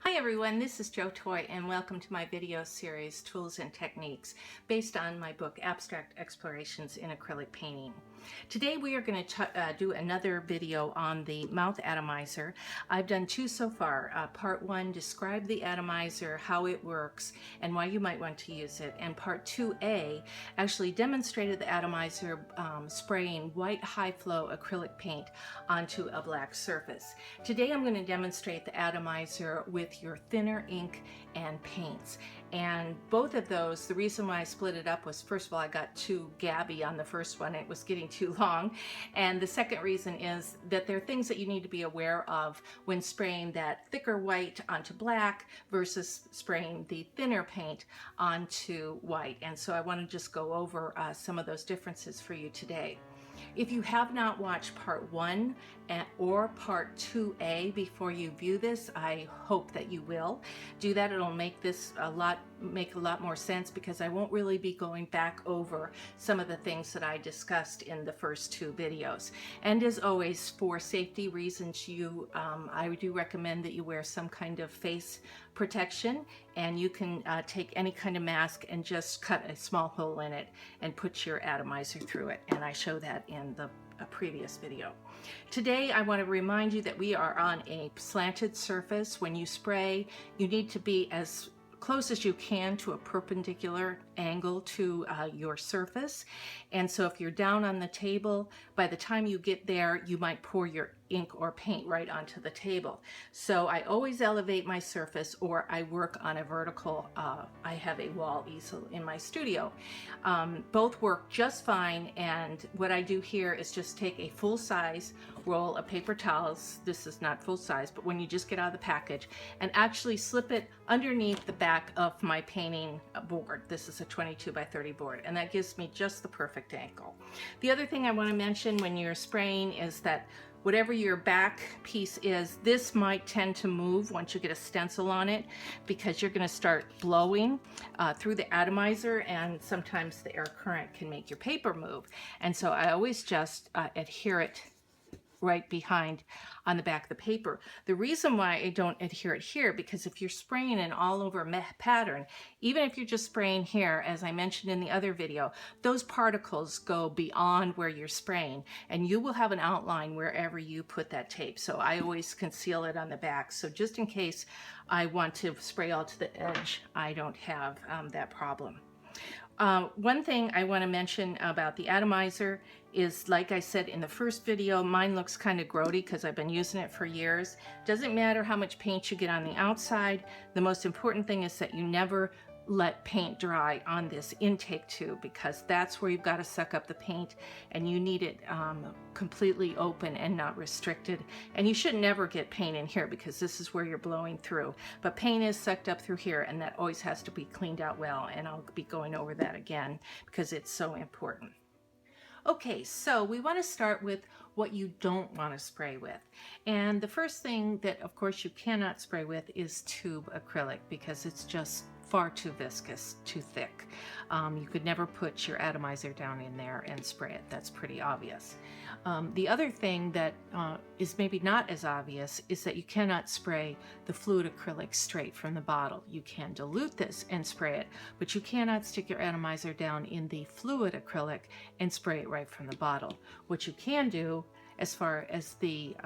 Hi everyone, this is Jo Toy and welcome to my video series Tools and Techniques based on my book Abstract Explorations in Acrylic Painting. Today we are going to do another video on the mouth atomizer. I've done two so far. Part 1, describe the atomizer, how it works, and why you might want to use it. And Part 2A actually demonstrated the atomizer spraying white high flow acrylic paint onto a black surface. Today I'm going to demonstrate the atomizer with your thinner ink and paints. And both of those, the reason why I split it up was, first of all, I got too gabby on the first one. It was getting too long. And the second reason is that there are things that you need to be aware of when spraying that thicker white onto black versus spraying the thinner paint onto white. And so I want to just go over some of those differences for you today. If you have not watched Part 1 or Part 2A before you view this, I hope that you will do that. It'll make this make a lot more sense because I won't really be going back over some of the things that I discussed in the first two videos. And as always, for safety reasons, I do recommend that you wear some kind of face protection, and you can take any kind of mask and just cut a small hole in it and put your atomizer through it, and I show that in the previous video. Today I want to remind you that we are on a slanted surface. When you spray, you need to be as close as you can to a perpendicular angle to your surface. And so if you're down on the table, by the time you get there, you might pour your ink or paint right onto the table. So I always elevate my surface, or I work on a vertical, I have a wall easel in my studio. Both work just fine, and what I do here is just take a full-size roll of paper towels. This is not full size, but when you just get out of the package, and actually slip it underneath the back of my painting board. This is a 22 by 30 board, and that gives me just the perfect angle. The other thing I want to mention when you're spraying is that whatever your back piece is, this might tend to move once you get a stencil on it, because you're going to start blowing through the atomizer, and sometimes the air current can make your paper move. And so I always just adhere it right behind on the back of the paper. The reason why I don't adhere it here, because if you're spraying an all over pattern, even if you're just spraying here, as I mentioned in the other video, those particles go beyond where you're spraying, and you will have an outline wherever you put that tape. So I always conceal it on the back. So just in case I want to spray all to the edge, I don't have that problem. One thing I want to mention about the atomizer is, like I said in the first video, mine looks kind of grody because I've been using it for years. Doesn't matter how much paint you get on the outside. The most important thing is that you never let paint dry on this intake tube, because that's where you've got to suck up the paint, and you need it completely open and not restricted. And you should never get paint in here because this is where you're blowing through, but paint is sucked up through here, and that always has to be cleaned out well, and I'll be going over that again because it's so important. Okay, so we want to start with what you don't want to spray with. And the first thing that, of course, you cannot spray with is tube acrylic, because it's just far too viscous, too thick. You could never put your atomizer down in there and spray it. That's pretty obvious. The other thing that is maybe not as obvious is that you cannot spray the fluid acrylic straight from the bottle. You can dilute this and spray it, but you cannot stick your atomizer down in the fluid acrylic and spray it right from the bottle. What you can do, as far as the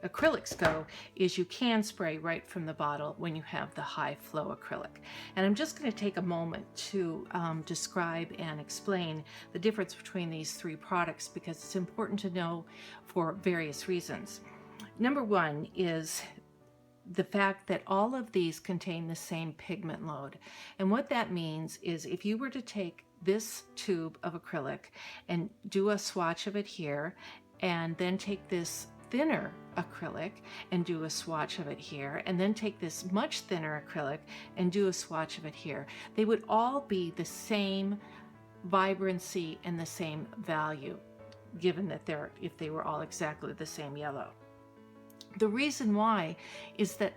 acrylics go, is you can spray right from the bottle when you have the high flow acrylic. And I'm just going to take a moment to describe and explain the difference between these three products, because it's important to know for various reasons. Number one is the fact that all of these contain the same pigment load. And what that means is, if you were to take this tube of acrylic and do a swatch of it here, and then take this thinner acrylic and do a swatch of it here, and then take this much thinner acrylic and do a swatch of it here, they would all be the same vibrancy and the same value, given that if they were all exactly the same yellow. The reason why is that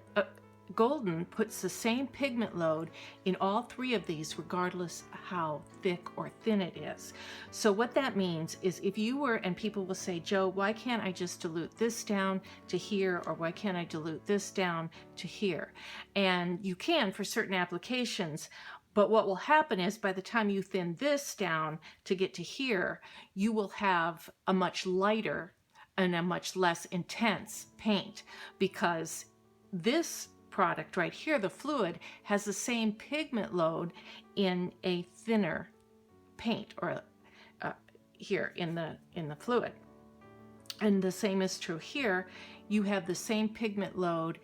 Golden puts the same pigment load in all three of these, regardless how thick or thin it is. So what that means is if you were, and people will say, Joe, why can't I just dilute this down to here, or why can't I dilute this down to here? And you can for certain applications, but what will happen is by the time you thin this down to get to here, you will have a much lighter and a much less intense paint, because this product right here, the fluid, has the same pigment load in a thinner paint, or here in the fluid. And the same is true here. You have the same pigment load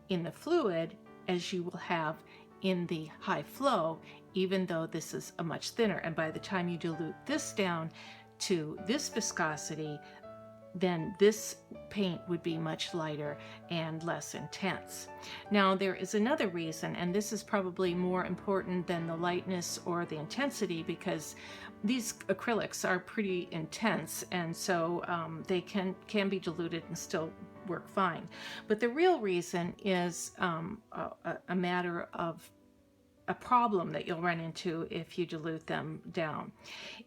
in the fluid as you will have in the high flow, even though this is a much thinner. And by the time you dilute this down to this viscosity, then this paint would be much lighter and less intense. Now, there is another reason, and this is probably more important than the lightness or the intensity, because these acrylics are pretty intense, and so they can be diluted and still work fine. But the real reason is a matter of a problem that you'll run into if you dilute them down.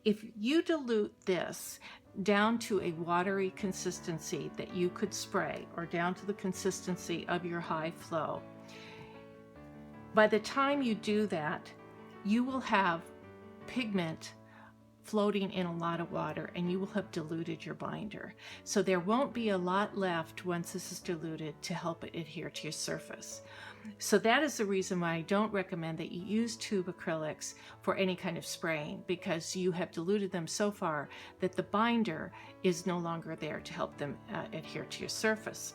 If you dilute this down to a watery consistency that you could spray, or down to the consistency of your high flow, by the time you do that, you will have pigment floating in a lot of water, and you will have diluted your binder. So there won't be a lot left once this is diluted to help it adhere to your surface. So that is the reason why I don't recommend that you use tube acrylics for any kind of spraying, because you have diluted them so far that the binder is no longer there to help them adhere to your surface.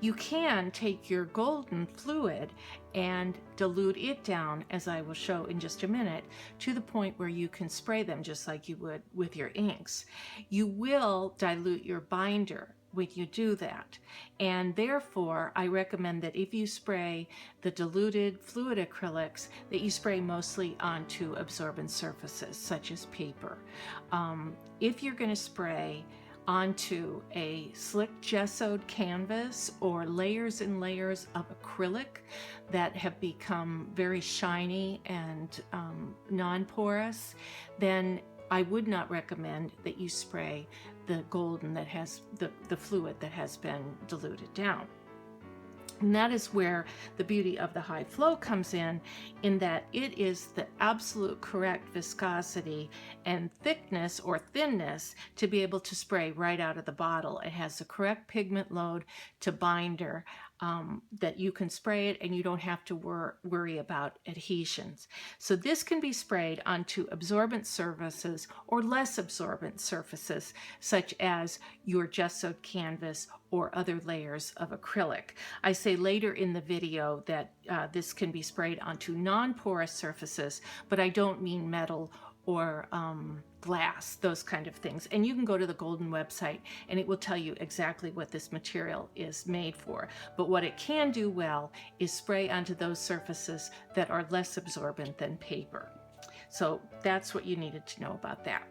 You can take your golden fluid and dilute it down, as I will show in just a minute, to the point where you can spray them just like you would with your inks. You will dilute your binder when you do that, and therefore I recommend that if you spray the diluted fluid acrylics, that you spray mostly onto absorbent surfaces such as paper. If you're going to spray onto a slick gessoed canvas or layers and layers of acrylic that have become very shiny and non-porous, then I would not recommend that you spray the golden that has the fluid that has been diluted down. And that is where the beauty of the high flow comes in that it is the absolute correct viscosity and thickness or thinness to be able to spray right out of the bottle. It has the correct pigment load to binder, that you can spray it and you don't have to worry about adhesions. So this can be sprayed onto absorbent surfaces or less absorbent surfaces, such as your gessoed canvas or other layers of acrylic. I say later in the video that this can be sprayed onto non-porous surfaces, but I don't mean metal or glass, those kind of things. And you can go to the Golden website and it will tell you exactly what this material is made for. But what it can do well is spray onto those surfaces that are less absorbent than paper. So that's what you needed to know about that.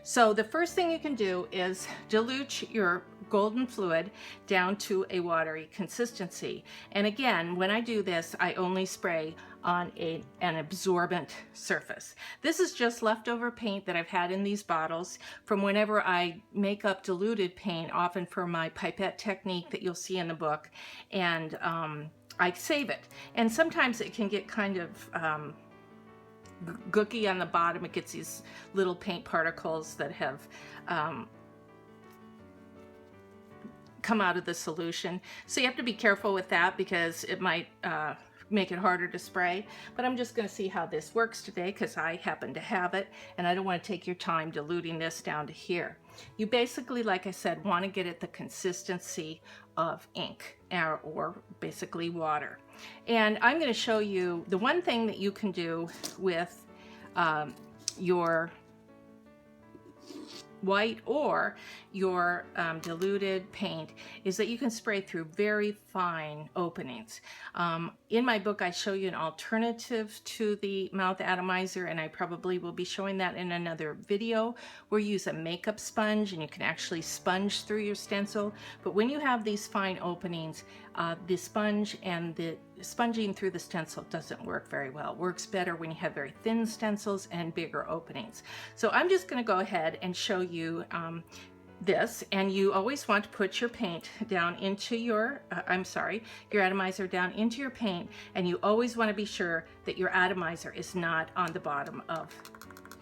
So the first thing you can do is dilute your golden fluid down to a watery consistency. And again, when I do this, I only spray on an absorbent surface. This is just leftover paint that I've had in these bottles from whenever I make up diluted paint, often for my pipette technique that you'll see in the book. And I save it. And sometimes it can get kind of gooky on the bottom. It gets these little paint particles that have come out of the solution. So you have to be careful with that because it might make it harder to spray. But I'm just going to see how this works today because I happen to have it and I don't want to take your time diluting this down to here. You basically, like I said, want to get it the consistency of ink or basically water. And I'm going to show you the one thing that you can do with your white or your diluted paint is that you can spray through very fine openings. In my book, I show you an alternative to the mouth atomizer, and I probably will be showing that in another video, where you use a makeup sponge and you can actually sponge through your stencil. But when you have these fine openings, the sponge and the sponging through the stencil doesn't work very well. It works better when you have very thin stencils and bigger openings. So I'm just going to go ahead and show you this, and you always want to put your paint down into your, your atomizer down into your paint, and you always want to be sure that your atomizer is not on the bottom of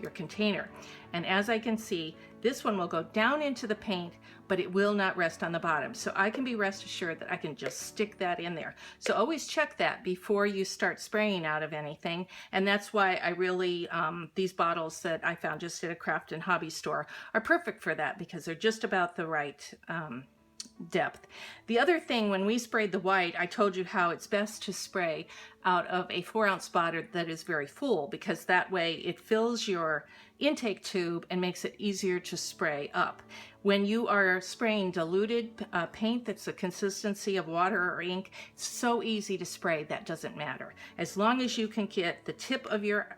your container. And as I can see, this one will go down into the paint, but it will not rest on the bottom. So I can be rest assured that I can just stick that in there. So always check that before you start spraying out of anything. And that's why I really, these bottles that I found just at a craft and hobby store are perfect for that, because they're just about the right depth. The other thing, when we sprayed the white, I told you how it's best to spray out of a 4-ounce bottle that is very full, because that way it fills your intake tube and makes it easier to spray up. When you are spraying diluted paint that's the consistency of water or ink, it's so easy to spray, that doesn't matter. As long as you can get the tip of your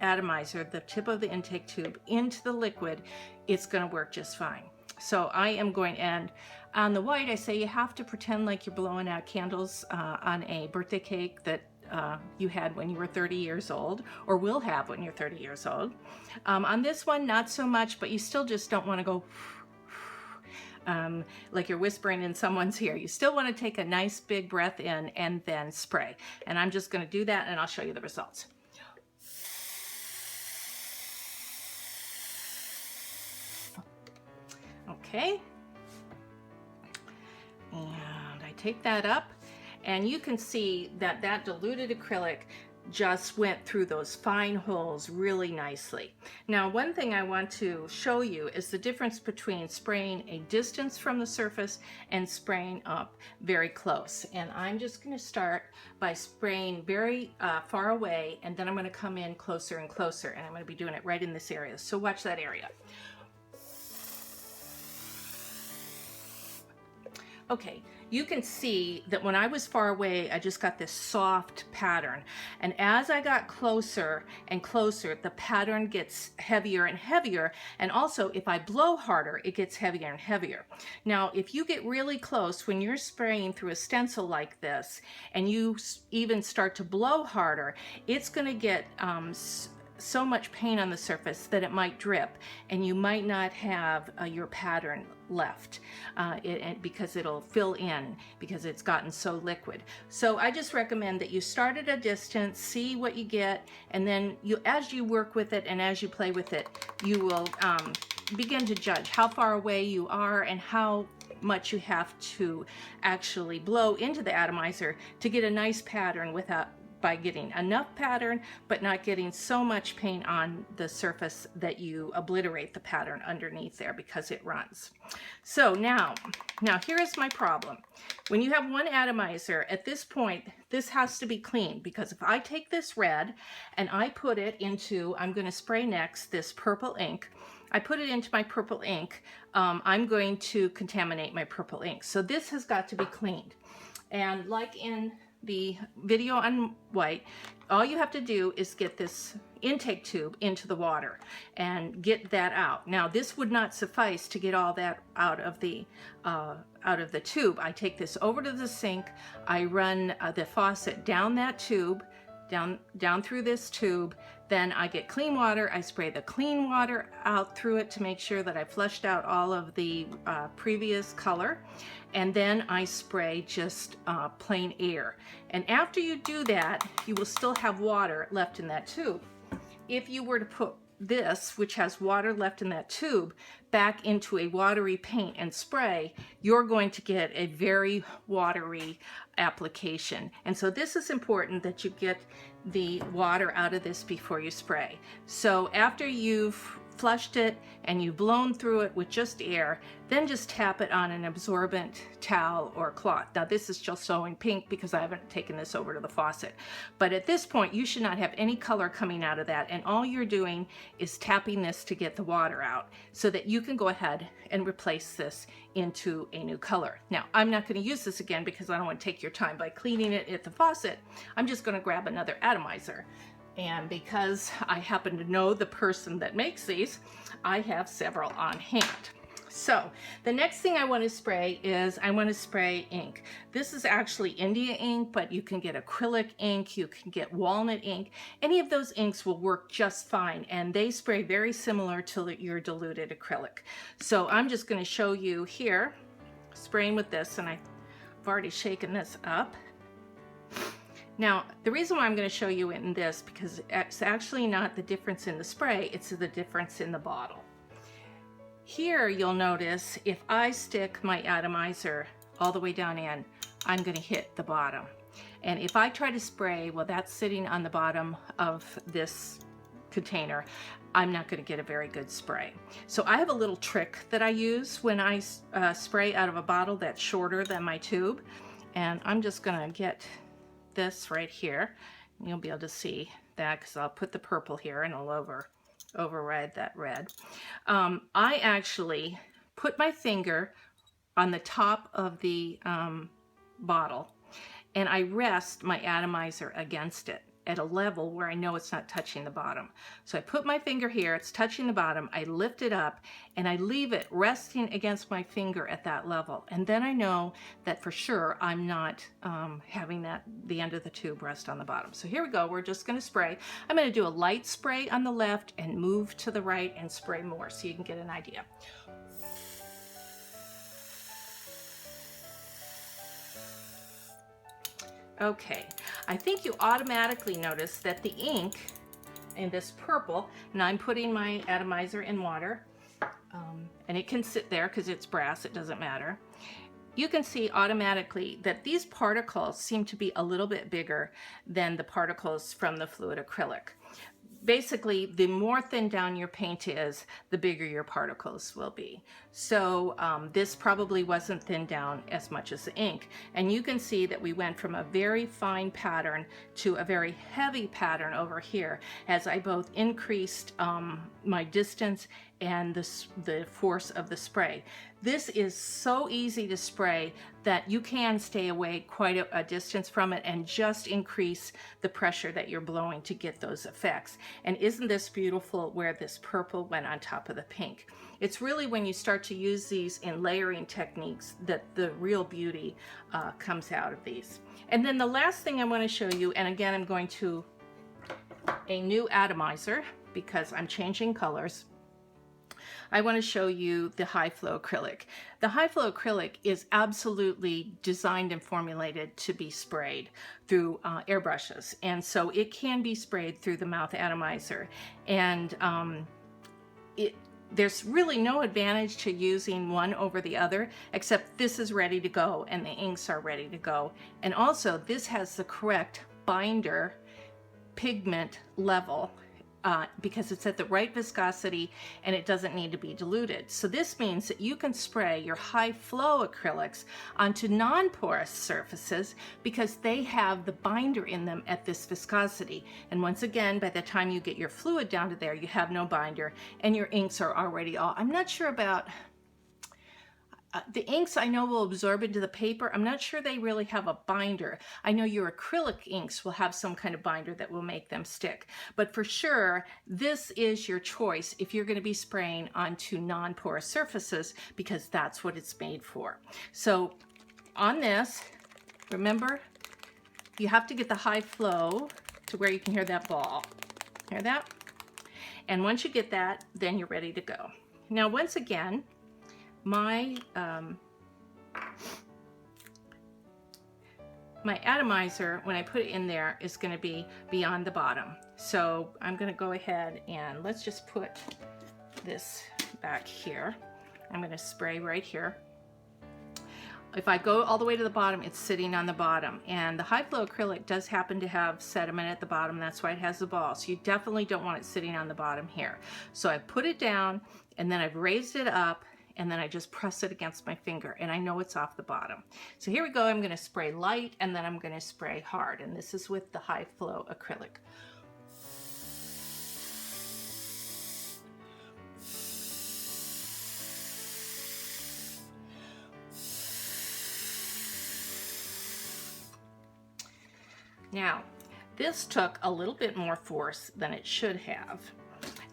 atomizer, the tip of the intake tube, into the liquid, it's going to work just fine. So I am going, and on the white, I say you have to pretend like you're blowing out candles on a birthday cake that you had when you were 30 years old, or will have when you're 30 years old. On this one, not so much, but you still just don't want to go like you're whispering in someone's ear. You still want to take a nice big breath in and then spray. And I'm just going to do that, and I'll show you the results. Okay. And I take that up, and you can see that that diluted acrylic just went through those fine holes really nicely. Now, one thing I want to show you is the difference between spraying a distance from the surface and spraying up very close. And I'm just going to start by spraying very far away, and then I'm going to come in closer and closer, and I'm going to be doing it right in this area. So watch that area. Okay, you can see that when I was far away, I just got this soft pattern. And as I got closer and closer, the pattern gets heavier and heavier. And also, if I blow harder, it gets heavier and heavier. Now, if you get really close when you're spraying through a stencil like this, and you even start to blow harder, it's going to get so much paint on the surface that it might drip, and you might not have your pattern left because it'll fill in because it's gotten so liquid. So I just recommend that you start at a distance, see what you get, and then as you work with it and as you play with it, you will begin to judge how far away you are and how much you have to actually blow into the atomizer to get a nice pattern by getting enough pattern, but not getting so much paint on the surface that you obliterate the pattern underneath there because it runs. So now here's my problem. When you have one atomizer, at this point, this has to be clean, because if I take this red and I put it into, I'm going to spray next this purple ink. I put it into my purple ink, I'm going to contaminate my purple ink. So this has got to be cleaned. And like in the video on white, all you have to do is get this intake tube into the water and get that out. Now, this would not suffice to get all that out of the tube. I take this over to the sink, I run the faucet down that tube, down through this tube, then I get clean water, I spray the clean water out through it to make sure that I flushed out all of the previous color, and then I spray just plain air. And after you do that, you will still have water left in that tube. If you were to put this, which has water left in that tube, back into a watery paint and spray, you're going to get a very watery application. And so this is important that you get the water out of this before you spray. So after you've flushed it and you've blown through it with just air, then just tap it on an absorbent towel or cloth. Now this is just showing pink because I haven't taken this over to the faucet. But at this point, you should not have any color coming out of that. And all you're doing is tapping this to get the water out so that you can go ahead and replace this into a new color. Now, I'm not going to use this again because I don't want to take your time by cleaning it at the faucet. I'm just going to grab another atomizer. And because I happen to know the person that makes these, I have several on hand. So the next thing I want to spray is I want to spray ink. This is actually India ink, but you can get acrylic ink, you can get walnut ink. Any of those inks will work just fine, and they spray very similar to your diluted acrylic. So I'm just going to show you here, spraying with this, and I've already shaken this up. Now, the reason why I'm going to show you in this, because it's actually not the difference in the spray, it's the difference in the bottle. Here you'll notice if I stick my atomizer all the way down in, I'm going to hit the bottom. And if I try to spray, well, that's sitting on the bottom of this container, I'm not going to get a very good spray. So I have a little trick that I use when I spray out of a bottle that's shorter than my tube. And I'm just going to get this right here. You'll be able to see that because I'll put the purple here and I'll override that red. I actually put my finger on the top of the bottle and I rest my atomizer against it at a level where I know it's not touching the bottom. So I put my finger here, it's touching the bottom, I lift it up and I leave it resting against my finger at that level. And then I know that for sure I'm not having the end of the tube rest on the bottom. So here we go, we're just gonna spray. I'm gonna do a light spray on the left and move to the right and spray more so you can get an idea. Okay, I think you automatically notice that the ink in this purple, and I'm putting my atomizer in water, and it can sit there because it's brass, it doesn't matter. You can see automatically that these particles seem to be a little bit bigger than the particles from the fluid acrylic. Basically, the more thinned down your paint is, the bigger your particles will be. So this probably wasn't thinned down as much as the ink. And you can see that we went from a very fine pattern to a very heavy pattern over here as I both increased my distance and the force of the spray. This is so easy to spray that you can stay away quite a distance from it and just increase the pressure that you're blowing to get those effects. And isn't this beautiful where this purple went on top of the pink? It's really when you start to use these in layering techniques that the real beauty comes out of these. And then the last thing I want to show you, and again I'm going to a new atomizer because I'm changing colors. I want to show you the high flow acrylic. The high flow acrylic is absolutely designed and formulated to be sprayed through airbrushes. And so it can be sprayed through the mouth atomizer. And there's really no advantage to using one over the other, except this is ready to go and the inks are ready to go. And also this has the correct binder pigment level because it's at the right viscosity and it doesn't need to be diluted. So this means that you can spray your high flow acrylics onto non-porous surfaces because they have the binder in them at this viscosity. And once again, by the time you get your fluid down to there, you have no binder and your inks are already all, I'm not sure about the inks I know will absorb into the paper. I'm not sure they really have a binder. I know your acrylic inks will have some kind of binder that will make them stick. But for sure, this is your choice if you're going to be spraying onto non-porous surfaces because that's what it's made for. So on this, remember, you have to get the high flow to where you can hear that ball. Hear that? And once you get that, then you're ready to go. Now, once again, my atomizer, when I put it in there, is going to be beyond the bottom. So I'm going to go ahead and let's just put this back here. I'm going to spray right here. If I go all the way to the bottom, it's sitting on the bottom. And the high flow acrylic does happen to have sediment at the bottom. That's why it has the ball. So you definitely don't want it sitting on the bottom here. So I put it down and then I've raised it up and then I just press it against my finger and I know it's off the bottom. So here we go. I'm going to spray light and then I'm going to spray hard. And this is with the high flow acrylic. Now, this took a little bit more force than it should have.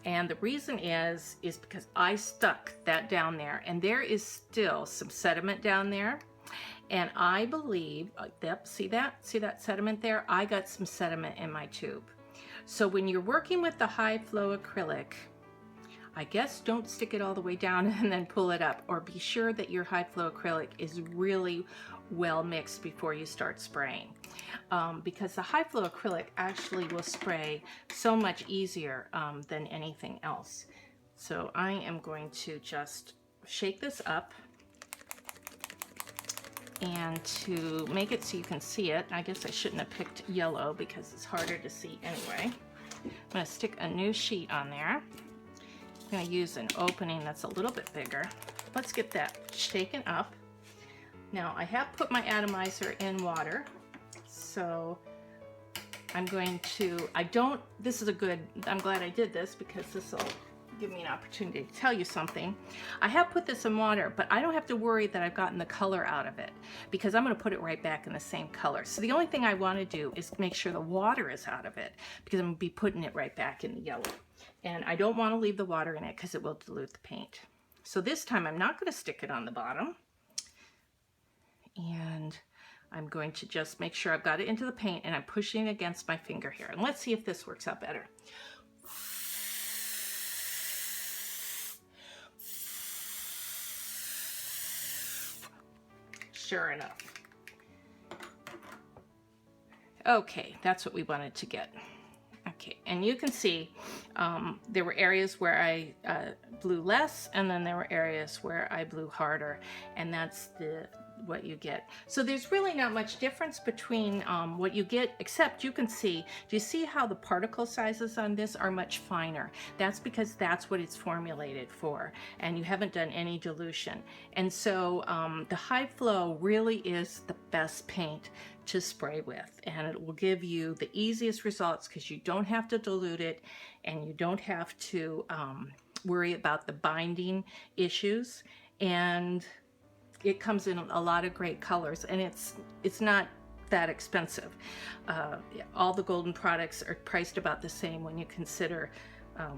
And the reason is because I stuck that down there and there is still some sediment down there. And I believe, yep, see that sediment there? I got some sediment in my tube. So when you're working with the high flow acrylic, I guess don't stick it all the way down and then pull it up, or be sure that your high flow acrylic is really well mixed before you start spraying. Because the high flow acrylic actually will spray so much easier than anything else. So I am going to just shake this up, and to make it so you can see it, I guess I shouldn't have picked yellow because it's harder to see anyway. I'm going to stick a new sheet on there. I'm going to use an opening that's a little bit bigger. Let's get that shaken up. Now I have put my atomizer in water, so I'm going to, I'm glad I did this because this will give me an opportunity to tell you something. I have put this in water, but I don't have to worry that I've gotten the color out of it because I'm going to put it right back in the same color. So the only thing I want to do is make sure the water is out of it because I'm going to be putting it right back in the yellow. And I don't want to leave the water in it because it will dilute the paint. So this time I'm not going to stick it on the bottom. And I'm going to just make sure I've got it into the paint and I'm pushing it against my finger here. And let's see if this works out better. Sure enough. Okay, that's what we wanted to get. Okay, and you can see there were areas where I blew less, and then there were areas where I blew harder, and that's what you get. So there's really not much difference between what you get, except you can see, do you see how the particle sizes on this are much finer? That's because that's what it's formulated for, and you haven't done any dilution. And so the high flow really is the best paint to spray with, and it will give you the easiest results because you don't have to dilute it and you don't have to worry about the binding issues, and it comes in a lot of great colors, and it's not that expensive. All the Golden products are priced about the same when you consider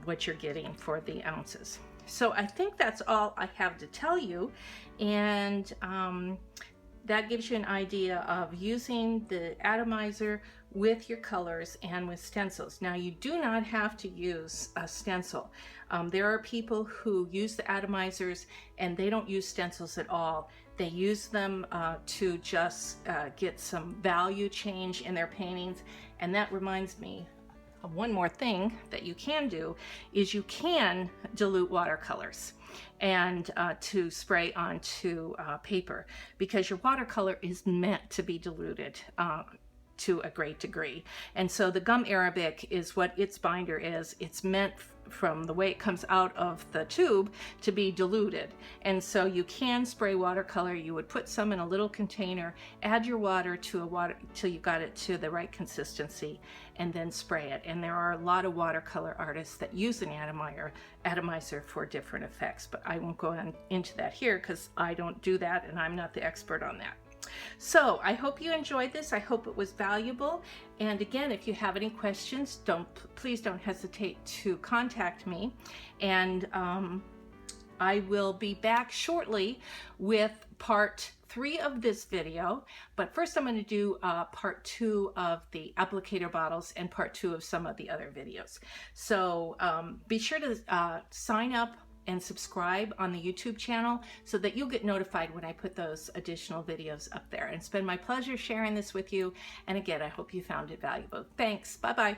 what you're getting for the ounces. So I think that's all I have to tell you, and that gives you an idea of using the atomizer with your colors and with stencils. Now you do not have to use a stencil. There are people who use the atomizers and they don't use stencils at all. They use them to just get some value change in their paintings. And that reminds me of one more thing that you can do is you can dilute watercolors and to spray onto paper, because your watercolor is meant to be diluted to a great degree. And so the gum arabic is what its binder is. It's meant from the way it comes out of the tube to be diluted. And so you can spray watercolor. You would put some in a little container, add your water till you got it to the right consistency, and then spray it. And there are a lot of watercolor artists that use an atomizer for different effects, but I won't go into that here because I don't do that and I'm not the expert on that. So I hope you enjoyed this. I hope it was valuable. And again, if you have any questions, please don't hesitate to contact me. And I will be back shortly with part 3 of this video. But first I'm going to do part 2 of the applicator bottles and part 2 of some of the other videos. So be sure to sign up and subscribe on the YouTube channel so that you'll get notified when I put those additional videos up there. And it's been my pleasure sharing this with you. And again, I hope you found it valuable. Thanks. Bye-bye.